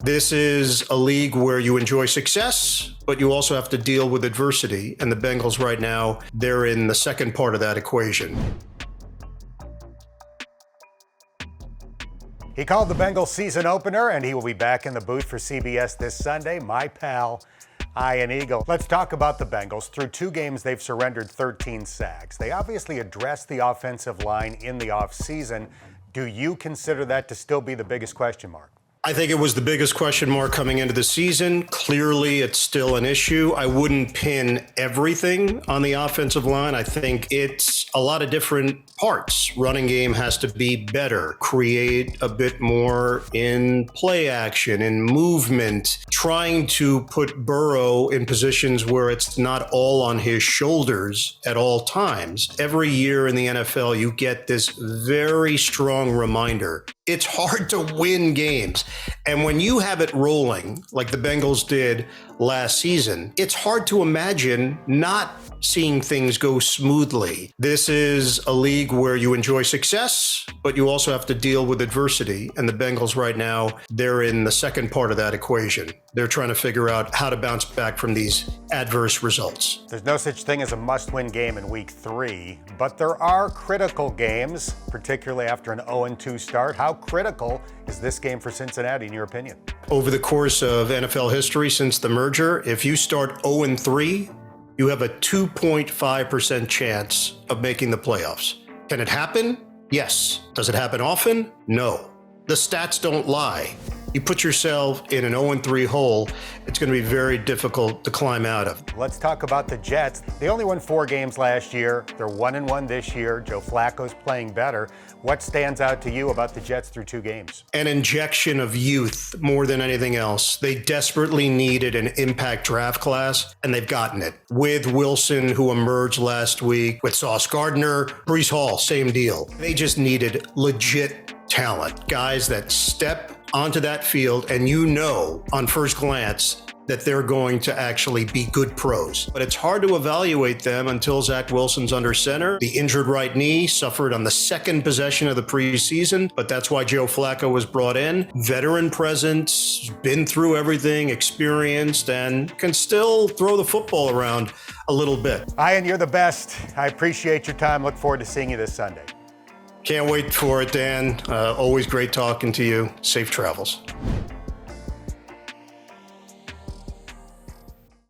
This is a league where you enjoy success, but you also have to deal with adversity. And the Bengals right now, they're in the second part of that equation. He called the Bengals season opener, and he will be back in the booth for CBS this Sunday. My pal, Ian Eagle. Let's talk about the Bengals. Through 2 games, they've surrendered 13 sacks. They obviously addressed the offensive line in the offseason. Do you consider that to still be the biggest question mark? I think it was the biggest question mark coming into the season. Clearly, it's still an issue. I wouldn't pin everything on the offensive line. I think it's a lot of different parts. Running game has to be better, create a bit more in play action, in movement, trying to put Burrow in positions where it's not all on his shoulders at all times. Every year in the NFL, you get this very strong reminder. It's hard to win games. And when you have it rolling, like the Bengals did last season, it's hard to imagine not seeing things go smoothly. This is a league where you enjoy success, but you also have to deal with adversity. And the Bengals right now, they're in the second part of that equation. They're trying to figure out how to bounce back from these adverse results. There's no such thing as a must-win game in Week 3, but there are critical games, particularly after an 0-2 start. How critical is this game for Cincinnati, in your opinion? Over the course of NFL history since the merger, if you start 0-3, you have a 2.5% chance of making the playoffs. Can it happen? Yes. Does it happen often? No. The stats don't lie. You put yourself in an 0-3 hole, it's going to be very difficult to climb out of. Let's talk about the Jets. They only won 4 games last year. They're 1-1 this year. Joe Flacco's playing better. What stands out to you about the Jets through 2 games? An injection of youth more than anything else. They desperately needed an impact draft class, and they've gotten it. With Wilson, who emerged last week, with Sauce Gardner, Breece Hall, same deal. They just needed legit talent, guys that step onto that field and you know on first glance that they're going to actually be good pros. But it's hard to evaluate them until Zach Wilson's under center. The injured right knee suffered on the second possession of the preseason, but that's why Joe Flacco was brought in. Veteran presence, been through everything, experienced, and can still throw the football around a little bit. Ian, you're the best. I appreciate your time. Look forward to seeing you this Sunday. Can't wait for it, Dan. Always great talking to you. Safe travels.